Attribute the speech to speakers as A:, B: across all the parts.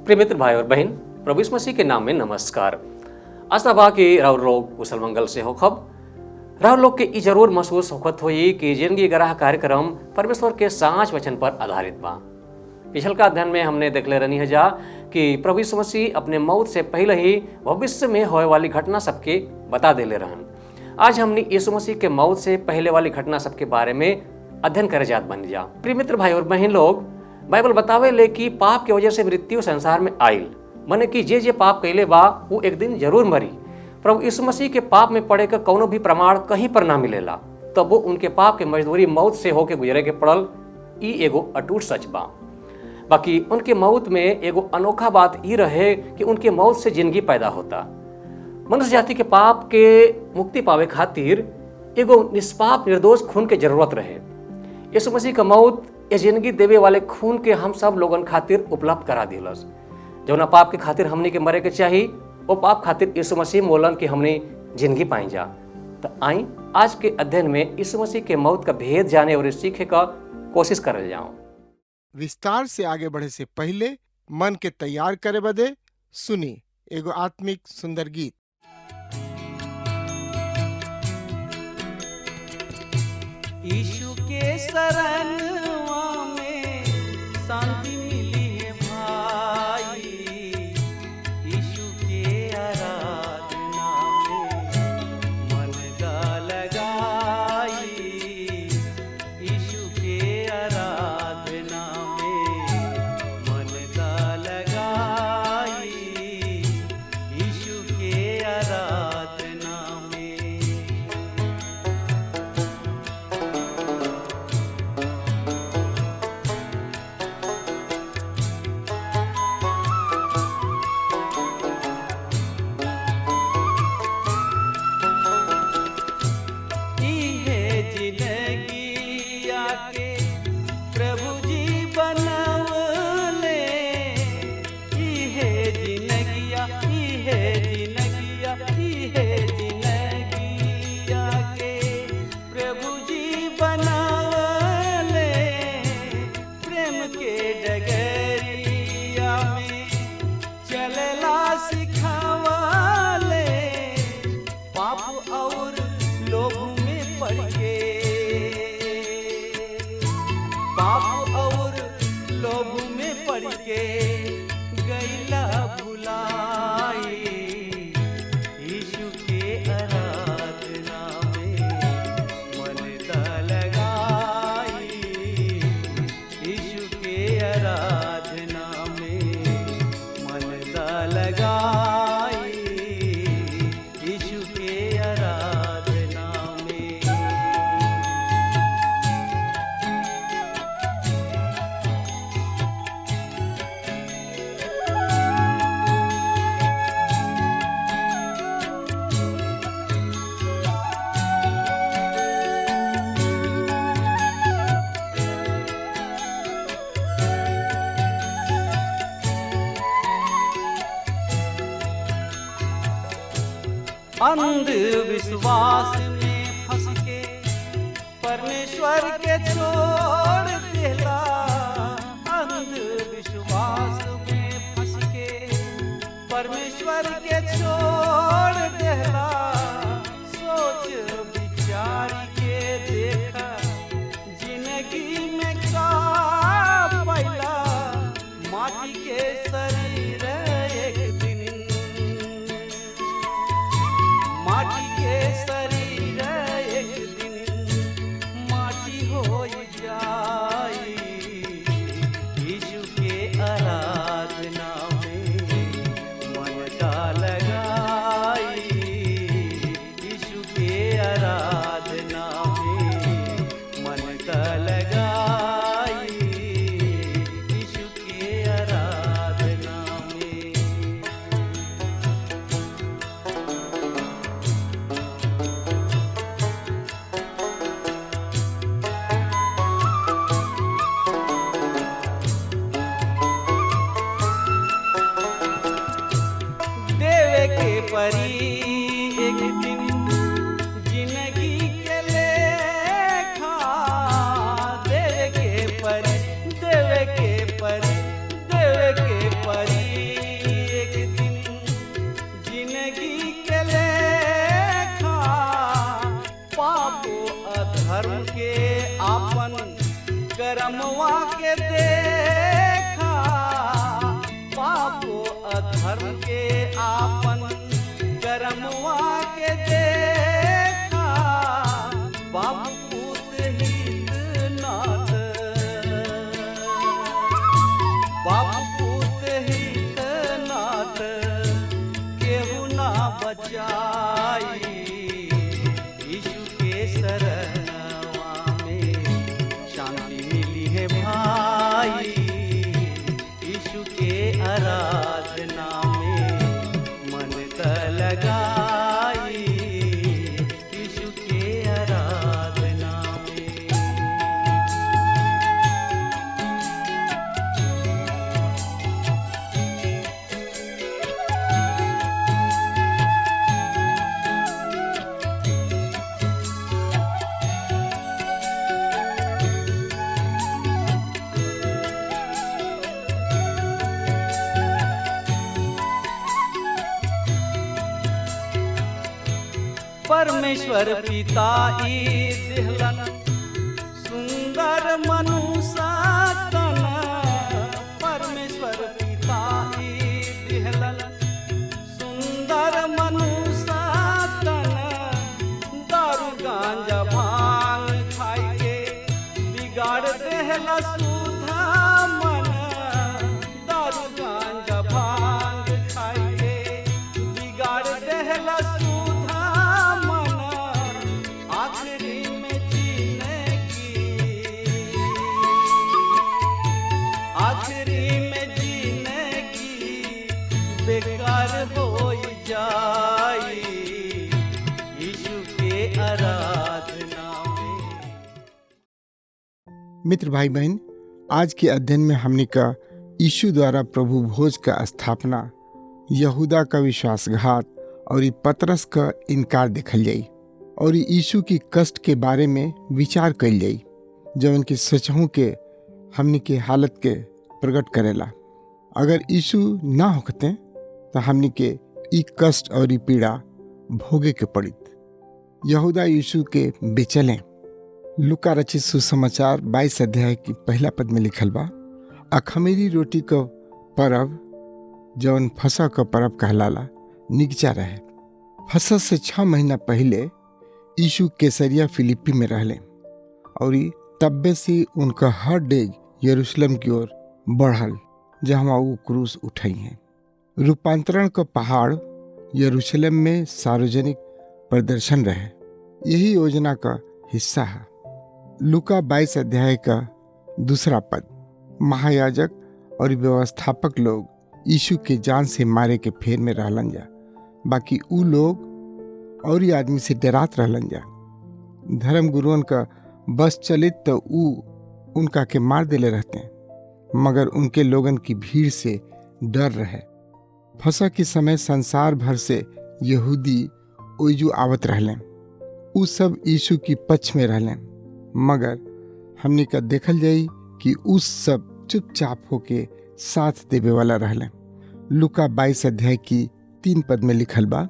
A: प्रिय मित्र भाई और बहन, प्रभु यीशु मसीह के नाम में नमस्कार। आशा बा कि राउर लोग कुशल मंगल से होखब। राउर लोग के ई जरूर महसूस होखत होई कि जिंदगी गराह कार्यक्रम परमेश्वर के साँच वचन पर आधारित बा। पिछल का अध्ययन में हमने देखले रहनी है जा कि प्रभु यीशु मसीह अपने मौत से पहले ही भविष्य में होए वाली घटना सबके बता देले रहन। आज हमने यीशु मसीह के मौत से पहले वाली घटना सबके बारे में अध्ययन करे जात बन जा। प्रिय मित्र भाई और बहन लोग, बाइबल बतावे ले कि पाप के वजह से मृत्यु संसार में आइल, माने कि जे पाप कैले बा वो एक दिन जरूर मरी। प्रभु यीशु मसीह के पाप में पड़े का कोनो भी प्रमाण कहीं पर ना मिलेला, तब वो उनके पाप के मजदूरी मौत से होके गुजरे के पड़ल। ई एगो अटूट सच बा। बाकी उनके मौत में एगो अनोखा बात ई रहे कि उनके मौत से जिंदगी पैदा होता। मनुष्य जाति के पाप के मुक्ति पावे खातिर एगो निष्पाप निर्दोष खून के जरूरत रहे। यीशु मसीह का मौत ये जिंदगी देवे वाले खून के हम सब लोगन खातिर उपलब्ध करा दिलस। जौना पाप के खातिर हमनी के मरे के चाही, वो पाप खातिर यीशु मसीह मोलन के हमने जिंदगी पाई जा। तो आई आज के अध्ययन में यीशु मसीह के मौत का भेद जाने और सीखे का कोशिश करल जाऊं।
B: विस्तार से आगे बढ़े से पहले मन के तैयार करे बदे सुनी एगो आत्मिक सुंदर गीत।
C: यीशु के शरणवा में शांति मिली है भाई, यीशु के आराधना में मन दा लगाई, यीशु के आराधना में मन दा लगाई, यीशु के आराधना में। अंधविश्वास में फंस के परमेश्वर के छोड़ देला, अंधविश्वास में फंस के परमेश्वर के छोड़ देला। सोच विचार के देखा जिंदगी में का पैला, माटी के शरीर एक दिन माटी के शरीर एक दिन माटी हो जाए। पाप अधर्म के आपन कर्मवा के देखा, पाप अधर्म के आपन कर्मवा के देखा, बाप पूत हित नाथ, बाप पूत हित नाथ, केहू ना बचाई यीशु के शरणवा में शांति मिली है भाई, यीशु के आराधना में मन क लगाई, यीशु के आराधना में। परमेश्वर पिता ई दिहलन सुंदर मनुष्य तन, परमेश्वर पिता ई दिहलन सुंदर मनुष्य तन, दारू गांजा भांग खाई के बिगाड़ देहला सुधा मन, दारू गांजा भांग खाई के बिगाड़ देहला सुधा मन, आखिरी में जीने की, आखिरी में जीने की बेकार हो जाई, यीशु के आराधना में।
B: मित्र भाई बहन, आज के अध्ययन में हमने का यीशु द्वारा प्रभु भोज का स्थापना, यहूदा का विश्वासघात और ई पतरस का इनकार देखल जाई और यीशु की कष्ट के बारे में विचार कल जाई, जवन की सचहु के हमने के हालत के प्रकट करेला। अगर यीशु ना होते तो हमने के ई कष्ट और ई पीड़ा भोगे के पड़ित। यहूदा यीशु के बेचलें। लुका रचित सुसमाचार 22 अध्याय की पहला पद में लिखल बा, अखमीरी रोटी का परब जौन फसह का परब कहलाला निगचा रहे। फसह से 6 महीना पहले यीशु कैसरिया फिलिप्पी में रहले और तब्बे से उनका हर डेग यरूशलेम की ओर बढ़ल, जहाँ वो क्रूस उठाई हैं। रूपांतरण का पहाड़ यरूशलेम में सार्वजनिक प्रदर्शन रहे, यही योजना का हिस्सा है। लुका 22 अध्याय का 2 पद, महायाजक और व्यवस्थापक लोग यीशु के जान से मारे के फेर में रहलन जा, बाकी ऊ लोग और ये आदमी से डरात रहलन जा। धर्म गुरुअन का बस चलित तो ऊ उनका के मार देले रहते हैं, मगर उनके लोगन की भीड़ से डर रहे। फसह के समय संसार भर से यहूदी ओइजू आवत रहले, ऊ सब यीशु की पक्ष में रहले, मगर हमने का देखल जाई कि उस सब चुपचाप होके साथ देवे वाला रहले। लुका 22 अध्याय की 3 पद में लिखल बा,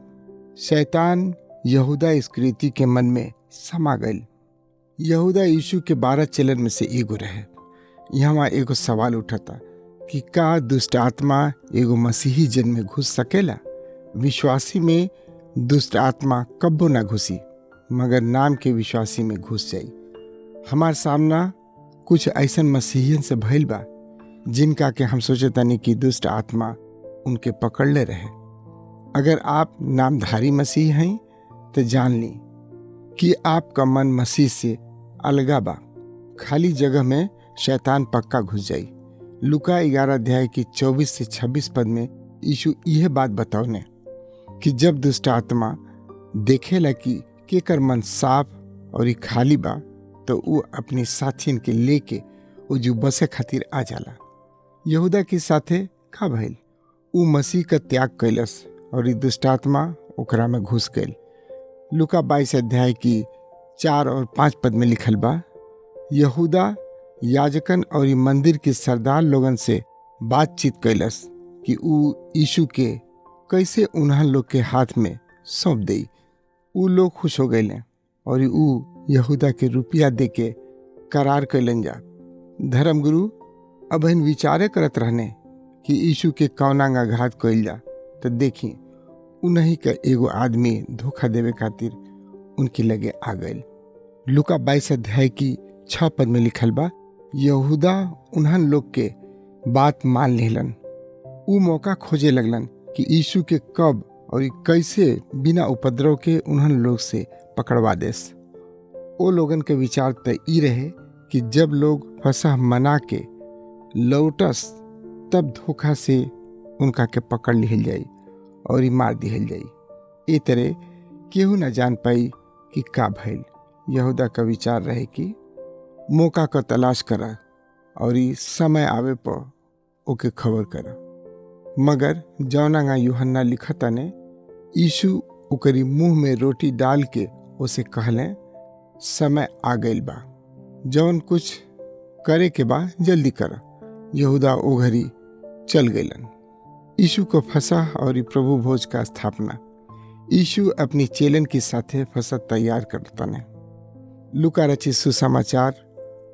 B: शैतान यहूदा इस्करियोती के मन में समा गईल। यहूदा यीशु के 12 चेलन में से एगो रहे। यहाँ एगो सवाल उठता कि का दुष्ट आत्मा एगो मसीही जन में घुस सकेला? विश्वासी में दुष्ट आत्मा कब्बो ना घुसी, मगर नाम के विश्वासी में घुस जाई। हमार सामना कुछ ऐसन मसीहियन से भइल बा जिनका के हम सोचे तनी कि दुष्ट आत्मा उनके पकड़ ले रहे। अगर आप नामधारी मसीह हैं तो जान ली कि आपका मन मसीह से अलगा बा। खाली जगह में शैतान पक्का घुस जाई। लुका 11 अध्याय की 24 से 26 पद में यीशु यह बात बताओने कि जब दुष्ट आत्मा देखेला कि केकर मन साफ और खाली बा तो वो अपनी साथियन के लेके वो जो बसे खातिर आ जाला। यहूदा के साथे का भइल? ऊ मसीह का त्याग कैलस और दुष्ट आत्मा ओकरा में घुस गई। लुका 22 अध्याय की 4 और 5 पद में लिखल बा, यहूदा याजकन और मंदिर के सरदार लोगन से बातचीत कैलस कि ऊ यीशु के कैसे उन्हन लोग के हाथ में सौंप दई। ऊ लोग खुश हो गए और ऊ यहूदा के रुपया दे के करार कैलन जा। धर्मगुरु अबहिन विचारे करत रहने कि यीशु के कौनांगा घात कइल जा, तो देखी उन्हीं का एगो आदमी धोखा देवे खातिर उनके लगे आ गए। लूका 22 अध्याय की 6 पद में लिखल बा, यहूदा उन्हन लोग के बात मान लेलन। ऊ मौका खोजे लगलन कि यीशु के कब और कैसे बिना उपद्रव के उन्हन लोग से पकड़वा देस। ओ लोगन के विचार तो ई रहे कि जब लोग फसह मना के लौटस तब धोखा से उनका के पकड़ लिहल जाई और मार दिहल जाई। ए तरह केहू न जान पाई कि का भइल। यहूदा का विचार रहे कि मौका का तलाश करा और समय आवे पर ओके खबर करा। मगर जौना यूहन्ना लिखता ने यीशु ओकरी मुंह में रोटी डाल के उसे कहले, समय आ गइल बा, जौन कुछ करे के बा जल्दी करा। यहूदा ओ घड़ी चल गइलन। यीशु को फसह और प्रभु भोज का स्थापना। यीशु अपनी चेलन के साथे फसह तैयार करता ने। लूका रचित सुसमाचार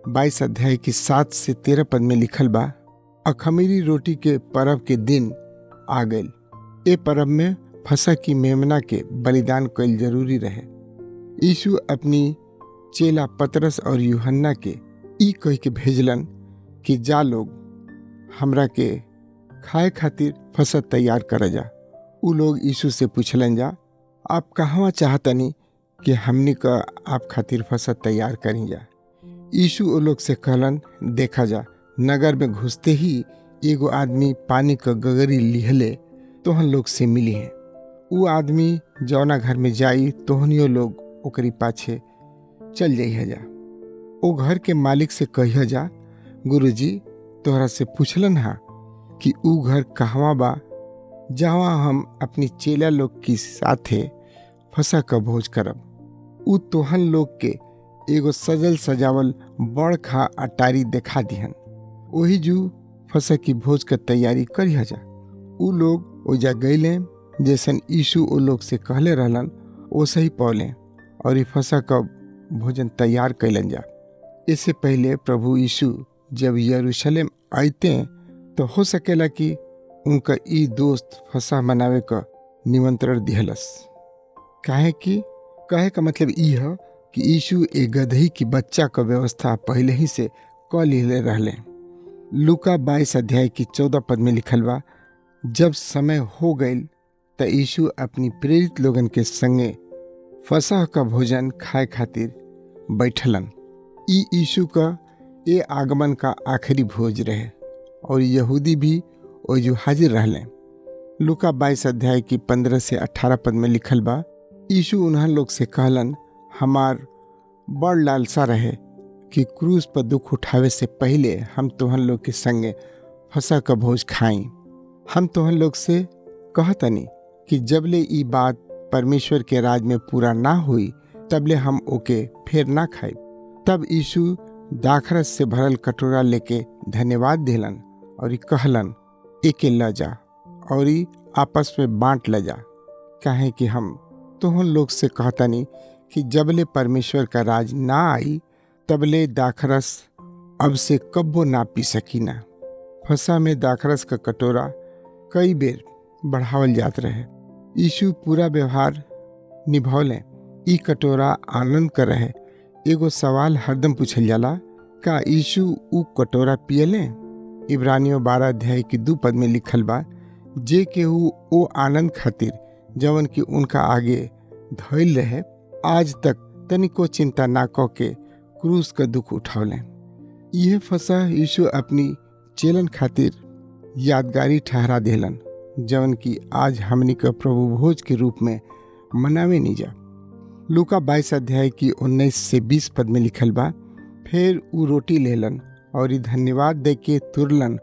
B: 22 अध्याय की 7 से 13 पद में लिखल बा, अखमीरी रोटी के पर्व के दिन आ गइल। ए पर्व में फसह की मेमना के बलिदान कइल जरूरी रहे। यीशु अपनी चेला पतरस और यूहन्ना के ई कह के भेजलन कि जा लोग हमरा के खाए खातिर फसह तैयार कर जा। उ लोग यीशु से पूछलन जा, आप कहवा चाहतनी कि हमनी का आप खातिर फसह तैयार करी जा। यीशु ओ लोग से कहलन, देखा जा, नगर में घुसते ही एगो आदमी पानी का गगरी लिहले तोहन लोग से मिली है। उ आदमी जौना घर में जाई तोहनियो लोग ओकरी पाछे चल जाइए जा। ओ घर के मालिक से कहिए जा, गुरुजी तोहरा से पूछलन हा कि उ घर कहवा बा जहाँ हम अपनी चेला लोग की साथे फसह का भोज करब। उ तोहन लोग के एगो सजल सजावल बड़ खा अटारी देखा दिहन। वही जू फसह की भोज का तैयारी करिया जा। उ लोग ओजा गईले, जैसन यीशु ओ लोग से कहले रहलन ओसे ही पौले और ई फसह का भोजन तैयार कैलन जा। इससे पहले प्रभु यीशु जब यरूशलेम आते तो हो सकेला कि उनका ई दोस्त फसह मनावे का निमंत्रण दिहलस। काहे का मतलब ई है कि यीशु एक गदही की बच्चा का व्यवस्था पहले ही से क लिहले रहले। लूका 22 अध्याय की 14 पद में लिखल बा, जब समय हो गईल त यीशु अपनी प्रेरित लोगन के संगे फसह का भोजन खाए खातिर बैठलन। ई यीशु का ये आगमन का आखिरी भोज रहे और यहूदी भी ओजू हाजिर रहले। लूका 22 अध्याय की 15 से 18 पद में लिखल बा, यीशु उन्हन लोग से कहलन, हमार बड़ लालसा रहे कि क्रूस पर दुख उठावे से पहले हम तोहन लोग के संगे फसह का भोज खाई। हम तोहन लोग से कहतनी कि जबले ई बात परमेश्वर के राज में पूरा ना हुई तबले हम ओके फिर ना खाई। तब यीशु दाखरस से भरल कटोरा लेके धन्यवाद दिलन और कहलन, एके ल जा और आपस में बांट ल जा, काहे कि हम तोहन लोग से कहतनी कि जबले परमेश्वर का राज ना आई तबले दाखरस अब से कब्बो ना पी सकीना। फसह में दाखरस का कटोरा कई बेर बढ़ावल जात रहे। यीशु पूरा व्यवहार निभौले। ई कटोरा आनंद कर रहे। एगो सवाल हरदम पूछल जाला, का यीशु ऊ कटोरा पियले? इब्रानियों 12 अध्याय की 2 पद में लिखल बा, जे केहू ओ आनंद खातिर जवन की उनका आगे धइल रहे आज तक तनिको चिंता ना क के क्रूस का दुख उठौले। यह फसह यीशु अपनी चेलन खातिर यादगारी ठहरा देलन, जवन की आज हमनी का प्रभु भोज के रूप में मनावे नहीं जा। लूका 22 अध्याय की 19 से 20 पद में लिखल बा, फिर ऊ रोटी लेलन और धन्यवाद दे के तुरलन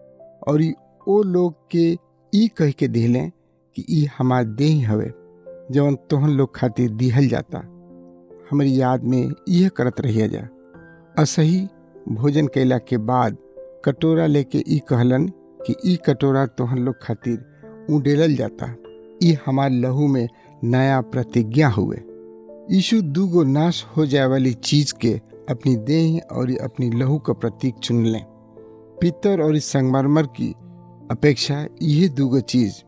B: और ओ लोग के ई कह के दिले कि ई हमार देह हवे जवन तोहन लोग खातिर दिहल जाता। हमारी याद में यह करत रहिया जा। असही भोजन कैला के बाद कटोरा लेके ई कहलन कि ई कटोरा तोहन लोग खातिर उडेलल जाता। ई हमार लहू में नया प्रतिज्ञा हुए। यीशु दूगो नाश हो जाए वाली चीज के अपनी देह और अपनी लहू का प्रतीक चुन लें। पीतल और संगमरमर की अपेक्षा यह दूगो चीज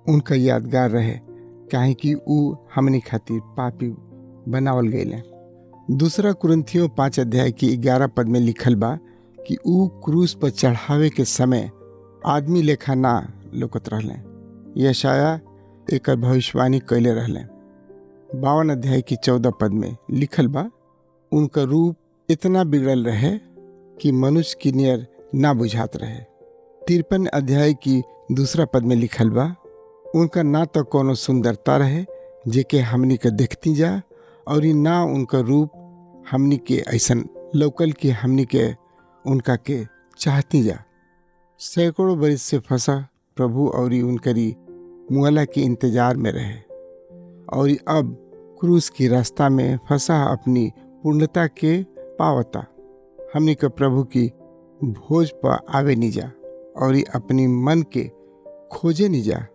B: उनका यादगार रहे, काहे कि ऊ हमनी खातिर पापी बनावल गए। दूसरा कुरिन्थियों 5 अध्याय की 11 पद में लिखल बा कि ऊ क्रूस पर चढ़ावे के समय आदमी लेखा ना लोकत रहले। यशाया एकर भविष्यवाणी कैले रहले। 52 अध्याय की 14 पद में लिखल बा, उनका रूप इतना बिगड़ल रहे कि मनुष्य की नियर ना बुझात रहे। 53 अध्याय की 2 पद में लिखल बा, उनका ना तो कोनो सुंदरता रहे जेके हमनी के देखती जा, और ना उनका रूप हमनी के ऐसन लौकल कि हमनी के उनका के चाहती जा। सैकड़ों बरिस से फंसा प्रभु और उनकरी मुअला के इंतजार में रहे, और अब क्रूस की रास्ता में फंसा अपनी पूर्णता के पावता। हमनी के प्रभु की भोज पर आवे नहीं जा और अपनी मन के खोजे नहीं जा।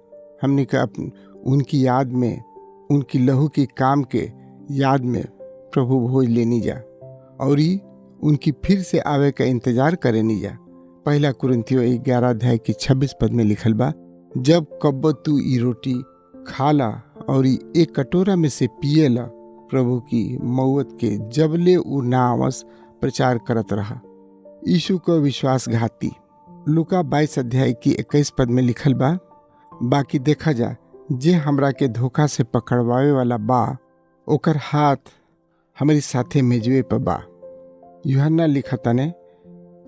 B: हमनी का उनकी याद में, उनकी लहू की काम के याद में प्रभु भोज लेनी जा और उनकी फिर से आवे का इंतजार करे नहीं जा। 1 कुरिन्थियों 11 अध्याय की 26 पद में लिखल बा, जब कब्बो तू ई रोटी खाला और एक कटोरा में से पिएला, प्रभु की मौत के जबले उ ना आवस प्रचार करत रहा। यीशु को विश्वासघाती। लूका 22 अध्याय की 21 पद में लिखल बा, बाकी देखा जा जे हमरा के धोखा से पकड़वावे वाला बा, ओकर हाथ हमारी साथे मेजवे पर बा। यूहन्ना लिखताने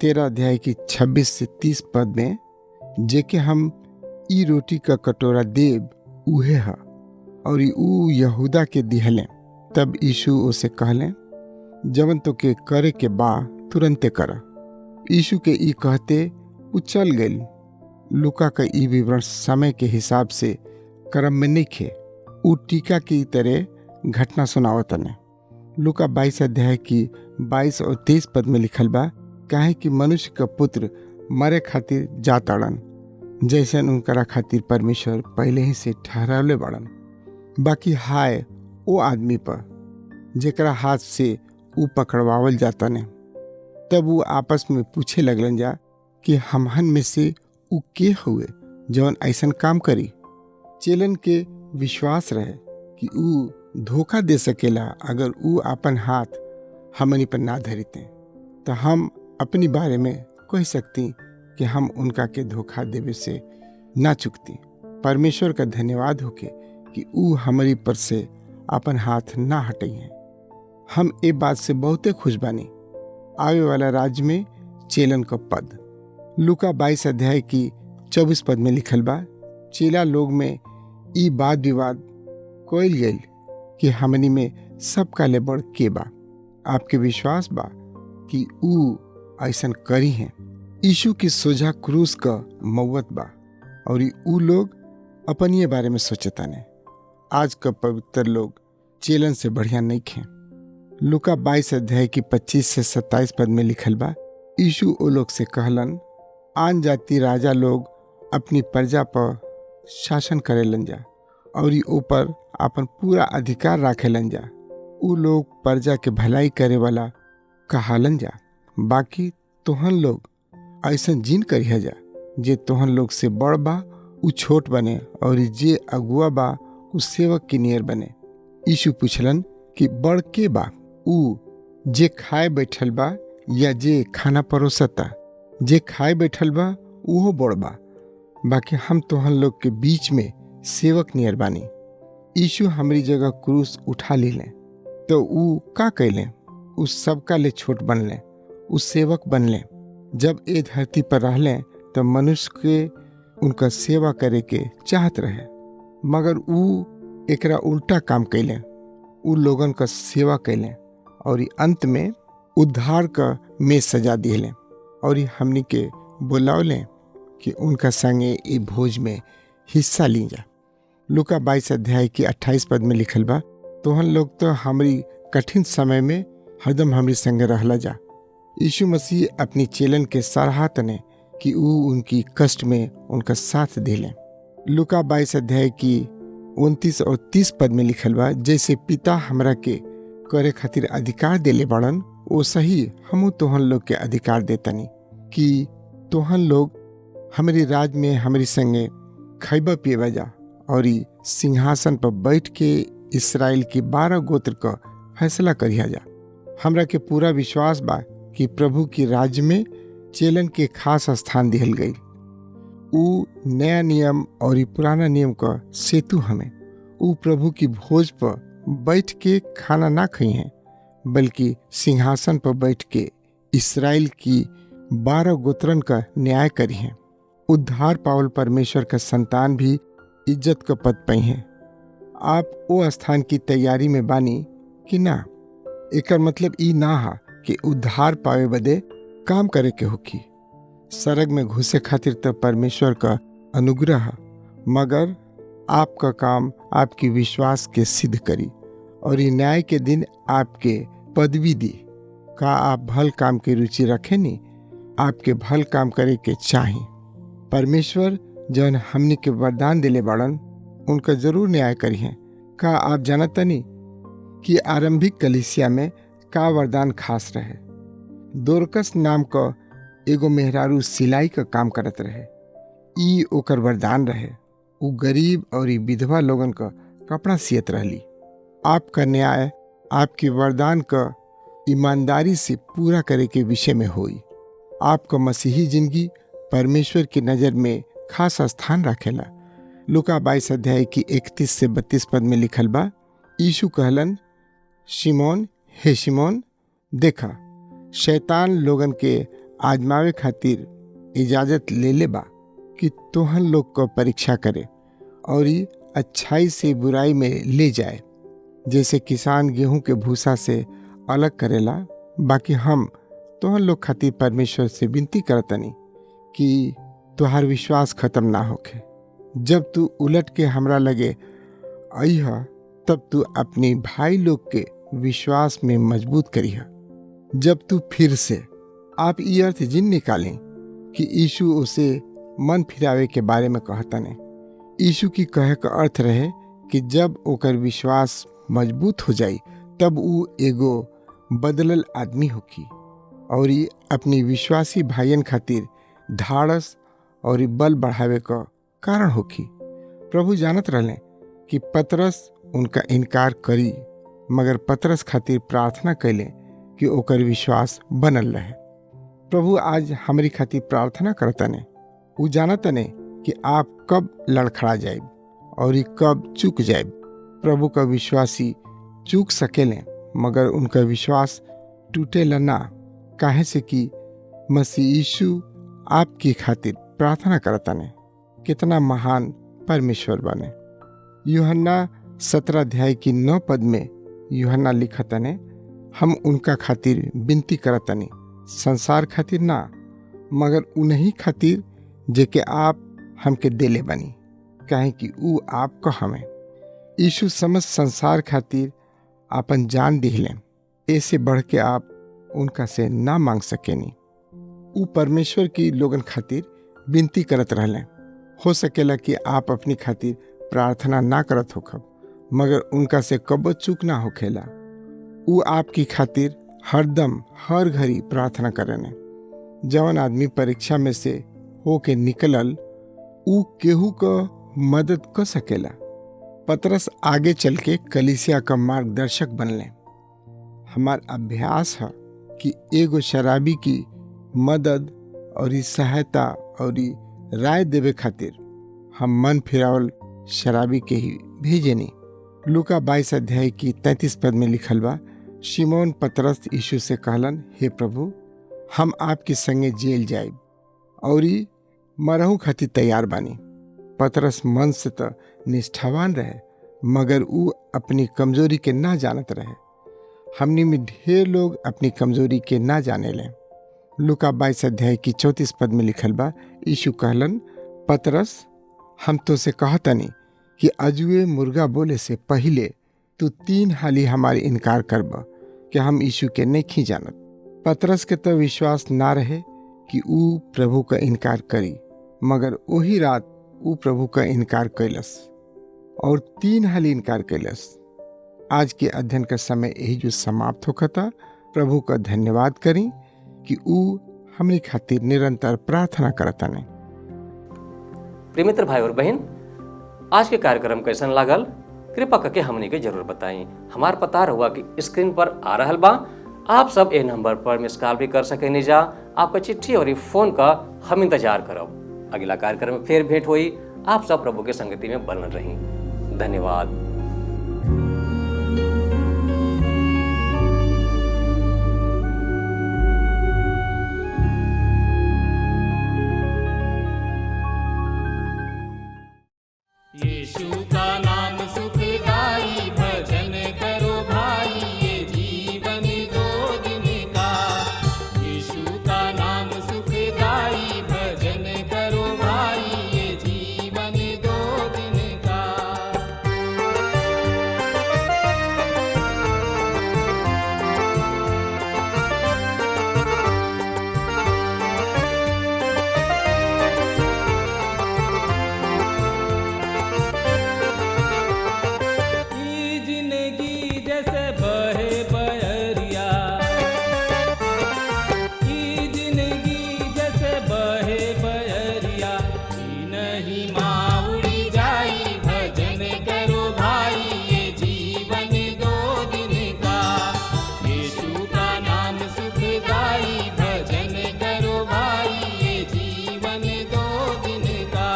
B: 13 अध्याय की 26 से 30 पद में, जेके हम ई रोटी का कटोरा देव उहे हा और ऊ यहूदा के दिहले। तब यीशु उसे कहले, जवन तो के करे के बा तुरंते कर। यीशु के ई कहते ऊ चल गई। लूका का ई विवरण समय के हिसाब से क्रम में नहीं खे, ऊ टीका की तरह घटना सुनावतने। लूका 22 अध्याय की 22 और 23 पद में लिखल बा, काहे कि मनुष्य का पुत्र मरे खातिर जाताड़न, जैसन उनकरा खातिर परमेश्वर पहले ही से ठहरावले बाड़न। बाकी हाय ओ आदमी पर जेकरा हाथ से ऊ पकड़वावल जाता ने। तब वो आपस में पूछे लगलन जा कि हमहन में से ऊ के हुए जौन ऐसन काम करी। चेलन के विश्वास रहे कि ऊ धोखा दे सकेला अगर ऊ अपन हाथ हमनी पर ना धरते, तो हम अपनी बारे में कह सकती कि हम उनका के धोखा देवे से ना चुकती। परमेश्वर का धन्यवाद होके कि ऊ हमारी पर से अपन हाथ ना हटई हैं। हम ए बात से बहुते खुश बानी। आवे वाला राज्य में चेलन का पद। लूका 22 अध्याय की 24 पद में लिखल बा, चेला लोग में ई वाद विवाद कोयल गईल कि हमनी में सब काले बड़ के बा। आपके विश्वास बा कि ऊ ऐसन करी हैं। यीशु की सोझा क्रूस का मौत बा और ऊ लोग अपन ये बारे में सोचताने। आज का पवित्र लोग चेलन से बढ़िया नहीं खे। लूका 22 अध्याय की 25 से 27 पद में लिखल बा, यीशु ओ लोग से कहलन, आन जाति राजा लोग अपनी प्रजा पर शासन करेलन जा और ऊपर अपन पूरा अधिकार राखेलन जा। ऊ लोग प्रजा के भलाई करे वाला कहालन जा। बाकी तोहन लोग ऐसन जिन करिया जा जे तोहन लोग से बड़ बा ऊ छोट बने और जे अगुआ बा ऊ सेवक की नियर बने। यीशु पूछलन कि बड़ के बा, ऊ जे खाए बैठल बा या जे खाना परोसता? जे खाए बैठल बा उहो बड़ बा। बाकी हम तोहन लोग के बीच में सेवक नियर बानी। यीशु हमारी जगह क्रूस उठा ले तो ऊ का कैले? ऊ सबका ले छोट बनले, ऊ सेवक बनले। जब ए धरती पर रहले तो मनुष्य के उनका सेवा करे के चाहत रहे, मगर ऊ एकरा उल्टा काम कैले। ऊ लोगन का सेवा कैले और अंत में उद्धार का मेज सजा दिले और हमनी के बुलावले कि उनका संगे ई भोज में हिस्सा ली जा। लूका 22 अध्याय की 28 पद में लिखल बा, तोहन लोग तो हमारी कठिन समय में हरदम हमारी संगे रहला जा। यीशु मसीह अपनी चेलन के सराहत ने कि ऊ उनकी कष्ट में उनका साथ दिले। लूका 22 अध्याय की 29 और 30 पद में लिखल बा, जैसे पिता हमरा के करे खातिर अधिकार देले बड़न, ओ सही हमू तोहन लोग के अधिकार देतनी कि तोहन लोग हमारी राज में हमारी संगे खैबा पिएबा जा और ई सिंहासन पर बैठ के इसराइल की 12 गोत्र का फैसला करिया जा। हमरा के पूरा विश्वास बा कि प्रभु की राज्य में चेलन के खास स्थान दिहल गई। ऊ नया नियम और पुराना नियम का सेतु हमें ऊ प्रभु की भोज पर बैठ के खाना ना खाई हैं, बल्कि सिंहासन पर बैठ के इसराइल की 12 गोत्रन का न्याय करी हैं। उद्धार पावल परमेश्वर का संतान भी इज्जत का पद पाई हैं। आप वो स्थान की तैयारी में बानी कि ना? एकर मतलब ई ना हा कि उद्धार पावे बदे काम करे के होकी। सरग में घुसे खातिर तो परमेश्वर का अनुग्रह है, मगर आपका काम आपकी विश्वास के सिद्ध करी और ये न्याय के दिन आपके पदवी दी। का आप भल काम की रुचि रखें नी? आपके भल काम करे के चाही। परमेश्वर जौन हमनी के वरदान दिले बाड़न उनका जरूर न्याय करी हैं। का आप जानत नहीं कि आरंभिक कलीसिया में का वरदान खास रहे? दोरकस नाम का एगो मेहरारू सिलाई का काम करत रहे। ई ओकर वरदान रहे। उ गरीब और विधवा लोगन का कपड़ा सियत रहली। आपका न्याय आपके वरदान का ईमानदारी से पूरा करे के विषय में होई। आपका मसीही जिंदगी परमेश्वर की नज़र में खास स्थान रखेला। लूका 22 अध्याय की 31 से 32 पद में लिखल बा, यीशु कहलन, शिमोन हे शिमोन, देखा शैतान लोगन के आजमावे खातिर इजाजत ले ले बा कि तोहन लोग को परीक्षा करे और ये अच्छाई से बुराई में ले जाए, जैसे किसान गेहूं के भूसा से अलग करेला। बाकी हम तोहन लोग खातिर परमेश्वर से विनती करतनी कि तोहार विश्वास खत्म ना होखे। जब तू उलट के हमरा लगे अइह, तब तू अपनी भाई लोग के विश्वास में मजबूत करिह। जब तू फिर से, आप ये अर्थ जिन निकालें कि यीशु उसे मन फिरावे के बारे में कहतने। यीशु की कहे का अर्थ रहे कि जब ओकर विश्वास मजबूत हो जाई तब ऊ एगो बदलल आदमी होकी और ये अपनी विश्वासी भाइयन खातिर धाड़स और बल बढ़ावे का कारण होकी। प्रभु जानत रहले कि पतरस उनका इनकार करी, मगर पतरस खातिर प्रार्थना कैले कि ओकर विश्वास बनल रहे। प्रभु आज हमारी खातिर प्रार्थना करतने। उ जानतने कि आप कब लड़खड़ा जाए और ये कब चूक जाए। प्रभु का विश्वासी चूक सकेले, मगर उनका विश्वास टूटेला ना, काहे से कि मसीह यीशु आपकी खातिर प्रार्थना करतने। कितना महान परमेश्वर बने। यूहन्ना 17 अध्याय की 9 पद में यूहन्ना लिखतने, हम उनका खातिर विनती करतनी, संसार खातिर ना, मगर उन्हीं खातिर जेके आप हमके देले बनी, काहे कि ऊ आपका हमें। यीशु समस्त संसार खातिर अपन जान दिहले, ऐसे बढ़ के आप उनका से ना मांग सकेनी। ऊ परमेश्वर की लोगन खातिर विनती करत रहले। हो सकेला कि आप अपनी खातिर प्रार्थना ना करत होखब, मगर उनका से कबो चूक ना होखेला। ऊ आपकी खातिर हरदम हर घड़ी प्रार्थना करेने। जवन आदमी परीक्षा में से होके निकलल, ऊ केहू का मदद कर सकेला। पतरस आगे चल के कलीसिया का मार्गदर्शक बनले। हमार अभ्यास है कि एगो शराबी की मदद और सहायता और राय देवे खातिर हम मन फिरावल शराबी के ही भेजेनी। लूका 22 अध्याय की 33 पद में लिखल बा, शिमोन पतरस यीशु से कहलन, हे प्रभु, हम आपके संगे जेल जाइब और मरहू खातिर तैयार बानी। पतरस मन से तो निष्ठावान रहे, मगर ऊ अपनी कमजोरी के ना जानत रहे। हमनी में ढेर लोग अपनी कमजोरी के ना जाने लें। लूका 22 अध्याय की 34 पद में लिखल बा, यीशु कहलन, पतरस, हम तो से कहतनी कि अजुए मुर्गा बोले से पहले तू 3 हाली हमारे इनकार करबा कि हम यीशु के नहीं जानत। पतरस के तो विश्वास ना रहे कि ऊ प्रभु का इनकार करी, मगर वही रात ऊ प्रभु का इनकार कैलस। और 3 हाल इनकार कैलस। आज के अध्ययन का समय यही जो समाप्त होखता। प्रभु का धन्यवाद करी कि ऊ हमनी खातिर निरंतर प्रार्थना करताने।
A: प्रिय मित्र भाई और बहन, आज के कार्यक्रम कैसन लागल कृपा करके हमनी के जरूर बताएं। हमार पता रहुआ कि स्क्रीन पर आ रहल बा। आप सब ए नंबर पर मिस कॉल भी कर सके जा। आपका चिट्ठी और फोन का हम इंतजार करब। अगला कार्यक्रम में फिर भेंट हुई। आप सब प्रभु के संगति में बनल रही। धन्यवाद।
D: यीशु का नाम सुखदाई, भजन करो भाई, ये जीवन 2 दिन का। यीशु का नाम सुखदाई, भजन करो भाई, ये जीवन 2 दिन का। ई जिंदगी जैसे बहे बहरिया, ई जिंदगी जैसे बहे बहरिया, ई नहीं माँ उड़ी जाई, भजन करो भाई, ये जीवन 2 दिन का। यीशु का नाम सुखदाई, भजन करो भाई, ये जीवन 2 दिन का।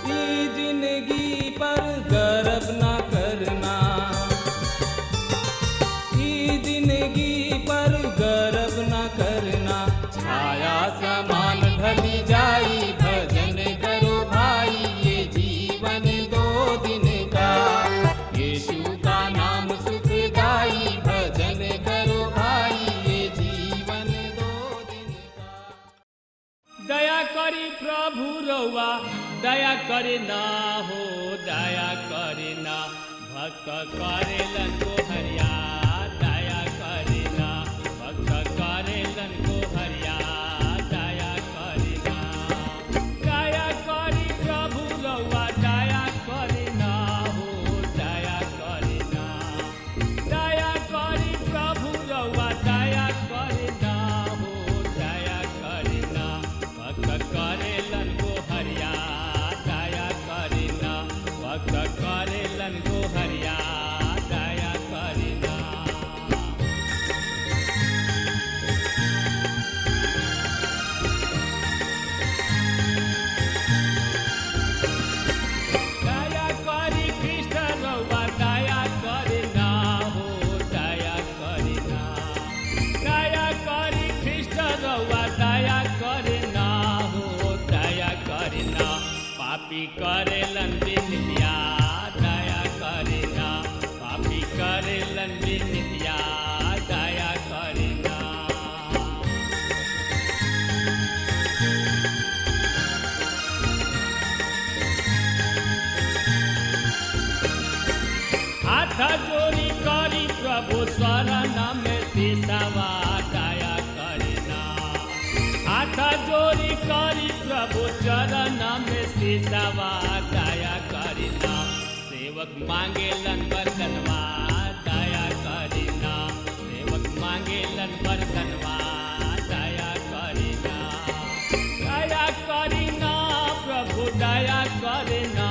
D: ई जिंदगी पर गर्व ना करना, ई जिंदगी पर गर्व ना करना, छाया समान ढली जाई, भजन करो भाई, ये जीवन 2 दिन का। यीशु का नाम सुखदाई, भजन करो भाई, ये जीवन 2 दिन का। दया करी प्रभु रउआ, दया करे ना हो, दया करे ना, भक्त करेलन को हरिया, दया करे ना, भक्त करेलन को हरिया, दया करे ना। दया करी प्रभु रउआ, दया करे ना हो, दया करे ना, दया करी प्रभु रउआ, दया करे ना हो, दया करे ना, भक्त करेलन को हरिया, दया करे ना, भक्त करेलन को हरिया, दया करे ना। दया करी कृष्ण रउआ, दया करे ना हो, दया करे ना, दया करी कृष्ण रउआ, दया करे ना हो, दया करे ना, पापी करेलन बिनतिया, दया करे ना, पापी करेलन बिनतिया, दया करे ना। हाथ जोड़ी करी प्रभु शरण में सिसवा, दया करे ना। हाथ जोड़ी करी प्रभु चरण में सिसवा, दया करे ना। सेवक मांगेलन बरतनवा, दया करे ना। सेवक मांगेलन बरतनवा, दया करे ना। दया करे ना प्रभु, दया करे ना।